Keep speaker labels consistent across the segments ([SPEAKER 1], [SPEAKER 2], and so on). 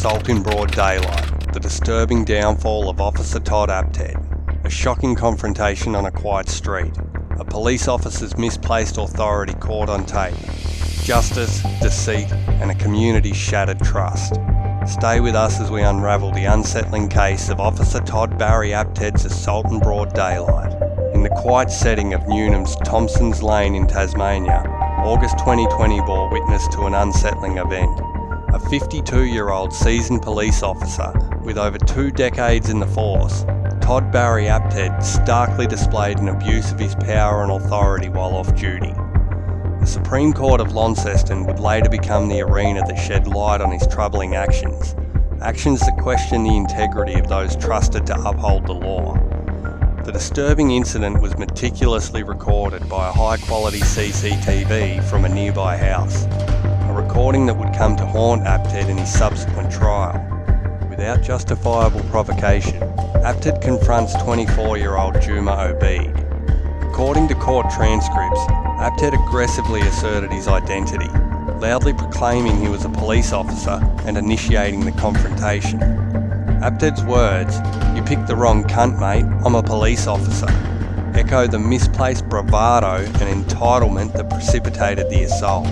[SPEAKER 1] assault in broad daylight, the disturbing downfall of Officer Todd Apted, a shocking confrontation on a quiet street, a police officer's misplaced authority caught on tape, justice, deceit, and a community's shattered trust. Stay with us as we unravel the unsettling case of Officer Todd Barry Apted's assault in broad daylight. In the quiet setting of Newnham's Thompson's Lane in Tasmania, August 2020 bore witness to an unsettling event. A 52-year-old seasoned police officer with over 2 decades in the force, Todd Barry Apted starkly displayed an abuse of his power and authority while off duty. The Supreme Court of Launceston would later become the arena that shed light on his troubling actions that question the integrity of those trusted to uphold the law. The disturbing incident was meticulously recorded by a high-quality CCTV from a nearby house, a recording that would come to haunt Apted in his subsequent trial. Without justifiable provocation, Apted confronts 24-year-old Juma Obeid. According to court transcripts, Apted aggressively asserted his identity, loudly proclaiming he was a police officer and initiating the confrontation. Apted's words, "You picked the wrong cunt, mate, I'm a police officer," echo the misplaced bravado and entitlement that precipitated the assault.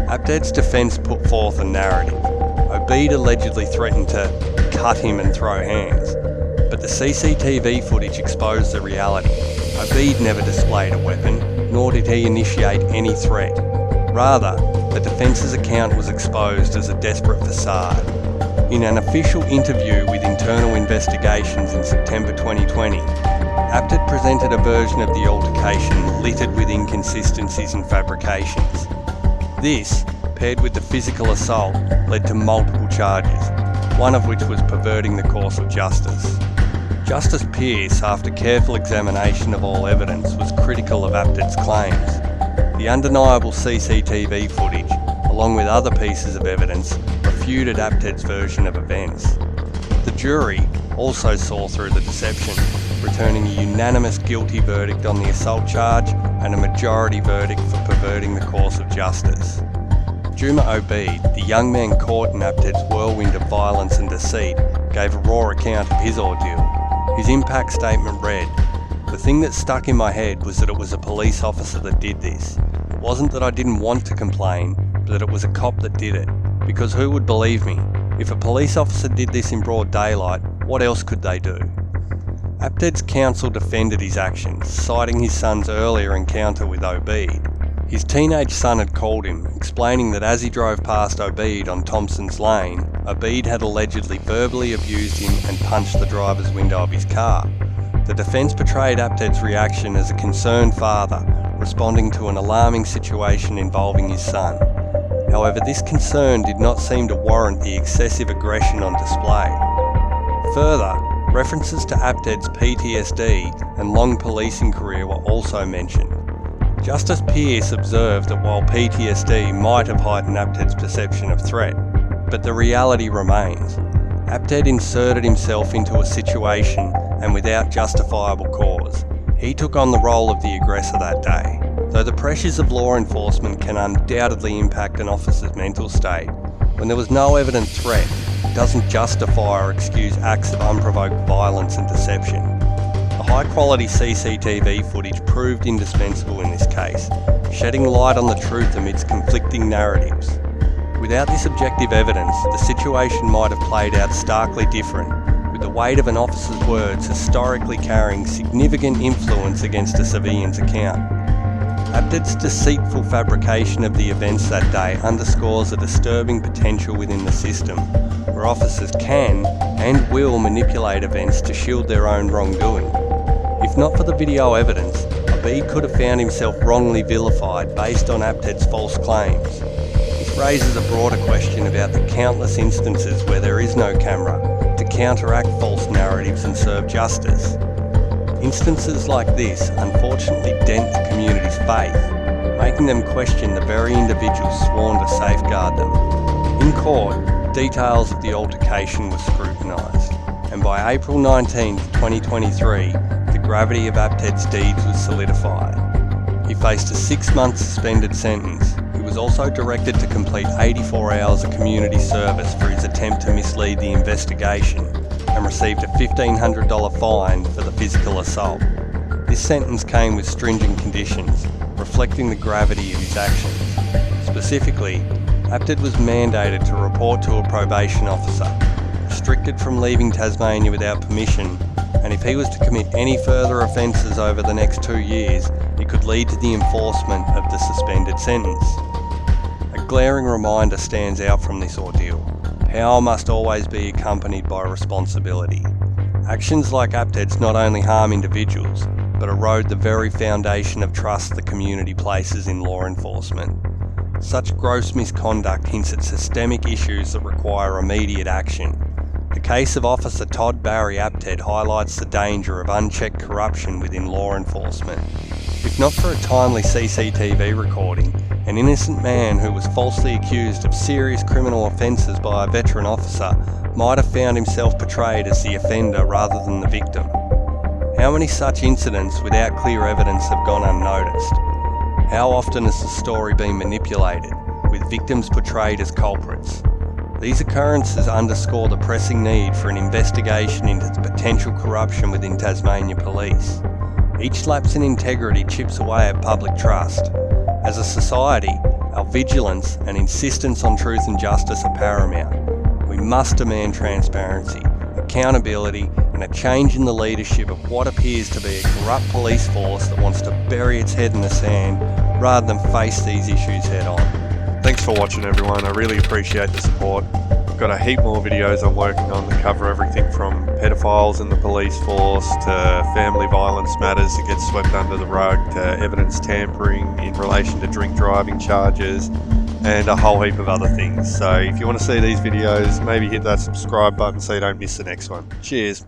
[SPEAKER 1] Apted's defence put forth a narrative. Obeid allegedly threatened to cut him and throw hands, but the CCTV footage exposed the reality. Obeid never displayed a weapon, nor did he initiate any threat. Rather, the defence's account was exposed as a desperate facade. In an official interview with Internal Investigations in September 2020, Apted presented a version of the altercation littered with inconsistencies and fabrications. This, paired with the physical assault, led to multiple charges, one of which was perverting the course of justice. Justice Pearce, after careful examination of all evidence, was critical of Apted's claims. The undeniable CCTV footage, along with other pieces of evidence, refuted Apted's version of events. The jury also saw through the deception, returning a unanimous guilty verdict on the assault charge and a majority verdict for perverting the course of justice. Juma Obeid, the young man caught in Apted's whirlwind of violence and deceit, gave a raw account of his ordeal. His impact statement read, "The thing that stuck in my head was that it was a police officer that did this. It wasn't that I didn't want to complain, but that it was a cop that did it. Because who would believe me? If a police officer did this in broad daylight, what else could they do?" Apted's counsel defended his actions, citing his son's earlier encounter with Obeid. His teenage son had called him, explaining that as he drove past Obeid on Thompson's Lane, Obeid had allegedly verbally abused him and punched the driver's window of his car. The defence portrayed Apted's reaction as a concerned father, responding to an alarming situation involving his son. However, this concern did not seem to warrant the excessive aggression on display. Further, references to Apted's PTSD and long policing career were also mentioned. Justice Pearce observed that while PTSD might have heightened Apted's perception of threat, but the reality remains. Apted inserted himself into a situation and without justifiable cause. He took on the role of the aggressor that day. Though the pressures of law enforcement can undoubtedly impact an officer's mental state, when there was no evident threat, it doesn't justify or excuse acts of unprovoked violence and deception. The high-quality CCTV footage proved indispensable in this case, shedding light on the truth amidst conflicting narratives. Without this objective evidence, the situation might have played out starkly different, with the weight of an officer's words historically carrying significant influence against a civilian's account. Apted's deceitful fabrication of the events that day underscores a disturbing potential within the system, where officers can and will manipulate events to shield their own wrongdoing. If not for the video evidence, Obeid could have found himself wrongly vilified based on Apted's false claims. This raises a broader question about the countless instances where there is no camera to counteract false narratives and serve justice. Instances like this unfortunately dent the community's faith, making them question the very individuals sworn to safeguard them. In court, details of the altercation were scrutinised, and by April 19, 2023, the gravity of Apted's deeds was solidified. He faced a 6-month suspended sentence. He was was also directed to complete 84 hours of community service for his attempt to mislead the investigation and received a $1,500 fine for the physical assault. This sentence came with stringent conditions, reflecting the gravity of his actions. Specifically, Apted was mandated to report to a probation officer, restricted from leaving Tasmania without permission, and if he was to commit any further offences over the next 2 years, it could lead to the enforcement of the suspended sentence. A glaring reminder stands out from this ordeal. Power must always be accompanied by responsibility. Actions like Apted's not only harm individuals, but erode the very foundation of trust the community places in law enforcement. Such gross misconduct hints at systemic issues that require immediate action. The case of Officer Todd Apted highlights the danger of unchecked corruption within law enforcement. If not for a timely CCTV recording, an innocent man who was falsely accused of serious criminal offences by a veteran officer might have found himself portrayed as the offender rather than the victim. How many such incidents without clear evidence have gone unnoticed? How often has the story been manipulated, with victims portrayed as culprits? These occurrences underscore the pressing need for an investigation into the potential corruption within Tasmania Police. Each lapse in integrity chips away at public trust. As a society, our vigilance and insistence on truth and justice are paramount. We must demand transparency, accountability, and a change in the leadership of what appears to be a corrupt police force that wants to bury its head in the sand rather than face these issues head on.
[SPEAKER 2] Thanks for watching, everyone. I really appreciate the support. I've got a heap more videos I'm working on that cover everything from pedophiles in the police force to family violence matters that get swept under the rug to evidence tampering in relation to drink driving charges and a whole heap of other things. So if you want to see these videos, maybe hit that subscribe button so you don't miss the next one. Cheers.